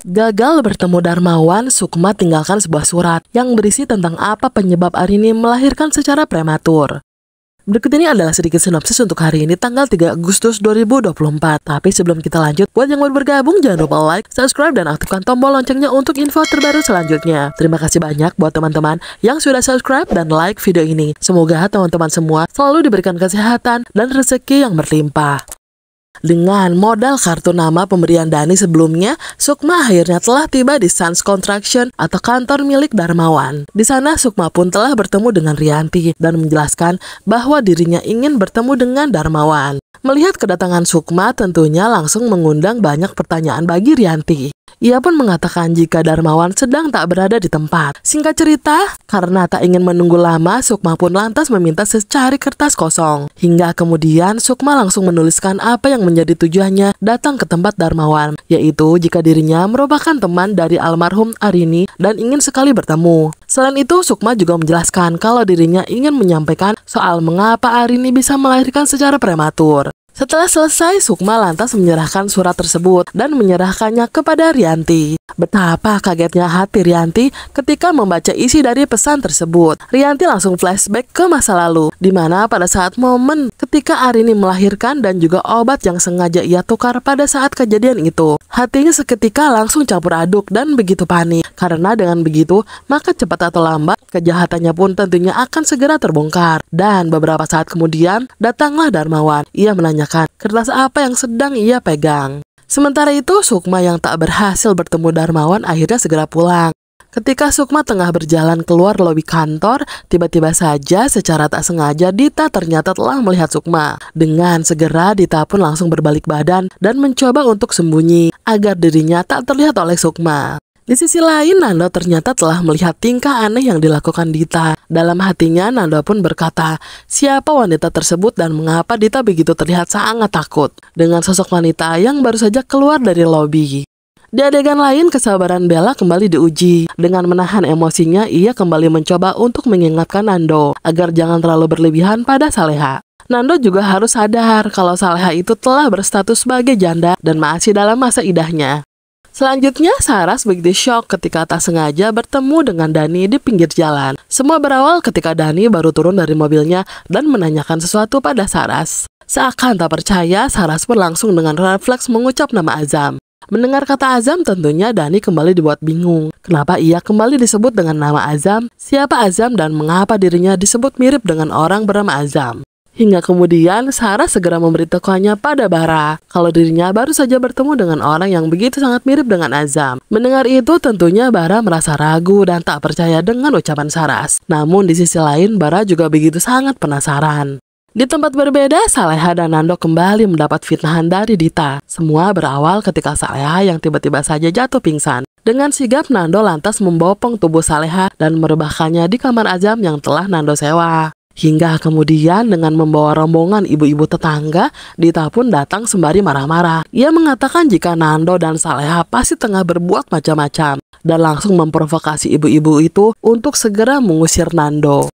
Gagal bertemu Darmawan, Sukma tinggalkan sebuah surat yang berisi tentang apa penyebab Arini melahirkan secara prematur. Berikut ini adalah sedikit sinopsis untuk hari ini tanggal 3 Agustus 2024. Tapi sebelum kita lanjut, buat yang baru bergabung jangan lupa like, subscribe, dan aktifkan tombol loncengnya untuk info terbaru selanjutnya. Terima kasih banyak buat teman-teman yang sudah subscribe dan like video ini. Semoga teman-teman semua selalu diberikan kesehatan dan rezeki yang berlimpah. Dengan modal kartu nama pemberian Dani sebelumnya, Sukma akhirnya telah tiba di Sans Construction atau kantor milik Darmawan. Di sana Sukma pun telah bertemu dengan Rianti dan menjelaskan bahwa dirinya ingin bertemu dengan Darmawan. Melihat kedatangan Sukma tentunya langsung mengundang banyak pertanyaan bagi Rianti. Ia pun mengatakan jika Darmawan sedang tak berada di tempat. Singkat cerita, karena tak ingin menunggu lama, Sukma pun lantas meminta secari kertas kosong. Hingga kemudian Sukma langsung menuliskan apa yang menjadi tujuannya datang ke tempat Darmawan, yaitu jika dirinya merupakan teman dari almarhum Arini dan ingin sekali bertemu. Selain itu, Sukma juga menjelaskan kalau dirinya ingin menyampaikan soal mengapa Arini bisa melahirkan secara prematur. Setelah selesai, Sukma lantas menyerahkan surat tersebut dan menyerahkannya kepada Rianti. Betapa kagetnya hati Rianti ketika membaca isi dari pesan tersebut. Rianti langsung flashback ke masa lalu, di mana pada saat momen ketika Arini melahirkan dan juga obat yang sengaja ia tukar pada saat kejadian itu. Hatinya seketika langsung campur aduk dan begitu panik, karena dengan begitu, maka cepat atau lambat, kejahatannya pun tentunya akan segera terbongkar. Dan beberapa saat kemudian, datanglah Darmawan. Ia menanyakan kertas apa yang sedang ia pegang. Sementara itu, Sukma yang tak berhasil bertemu Darmawan akhirnya segera pulang. Ketika Sukma tengah berjalan keluar lobi kantor, tiba-tiba saja secara tak sengaja Dita ternyata telah melihat Sukma. Dengan segera Dita pun langsung berbalik badan dan mencoba untuk sembunyi agar dirinya tak terlihat oleh Sukma. Di sisi lain, Nando ternyata telah melihat tingkah aneh yang dilakukan Dita. Dalam hatinya, Nando pun berkata, siapa wanita tersebut dan mengapa Dita begitu terlihat sangat takut dengan sosok wanita yang baru saja keluar dari lobi. Di adegan lain, kesabaran Bella kembali diuji. Dengan menahan emosinya, ia kembali mencoba untuk mengingatkan Nando agar jangan terlalu berlebihan pada Saleha. Nando juga harus sadar kalau Saleha itu telah berstatus sebagai janda dan masih dalam masa idahnya. Selanjutnya, Saras begitu syok ketika tak sengaja bertemu dengan Dani di pinggir jalan. Semua berawal ketika Dani baru turun dari mobilnya dan menanyakan sesuatu pada Saras. Seakan tak percaya, Saras pun langsung dengan refleks mengucap nama Azam. Mendengar kata Azam, tentunya Dani kembali dibuat bingung. Kenapa ia kembali disebut dengan nama Azam? Siapa Azam dan mengapa dirinya disebut mirip dengan orang bernama Azam? Hingga kemudian Saras segera memberitahukannya pada Bara kalau dirinya baru saja bertemu dengan orang yang begitu sangat mirip dengan Azam. Mendengar itu tentunya Bara merasa ragu dan tak percaya dengan ucapan Saras. Namun di sisi lain Bara juga begitu sangat penasaran. Di tempat berbeda, Saleha dan Nando kembali mendapat fitnahan dari Dita. Semua berawal ketika Saleha yang tiba-tiba saja jatuh pingsan. Dengan sigap Nando lantas membopong tubuh Saleha dan merebahkannya di kamar Azam yang telah Nando sewa. Hingga kemudian dengan membawa rombongan ibu-ibu tetangga, Dita pun datang sembari marah-marah. Ia mengatakan jika Nando dan Saleha pasti tengah berbuat macam-macam dan langsung memprovokasi ibu-ibu itu untuk segera mengusir Nando.